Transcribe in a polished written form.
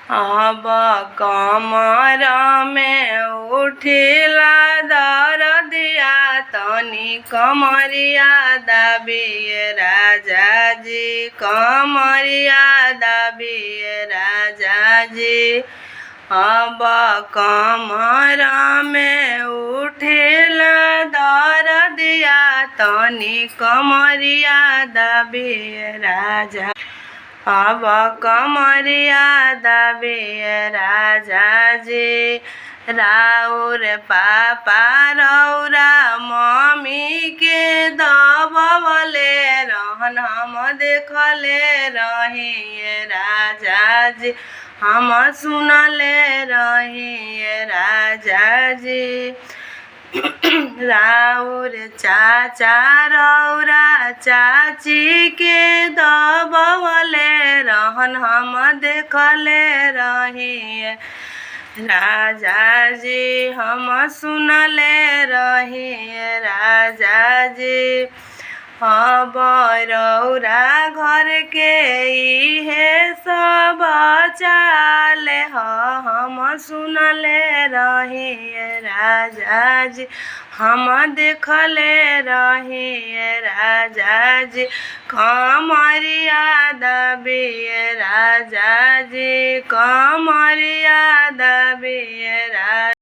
अब कमर में उठिला दरदिया तनी कमरिया दाबिए राजा जी, कमरिया दाबिए राजा जी। अब कमर में उठिला दरदिया तनी कमरिया दाबिए राजा, अब कमरिया दाबिए राजा जी। राउर पापा रौरा मम्मी के दबवले रहन हम देखले रहिए राजा जी, हम सुनले रहिए राजा जी। राउर चाचा रौरा चाची के दबवले रहन हम देखले रहिए राजा जी, हम सुनले रहिए राजा जी। अब रौरा घर के इहे सब चाल हम सुनले रहिए राजा जी, हम देखले रहिए राजा जी। कमरिया दाबिए राजा जी, कमरिया दाबिए राजा।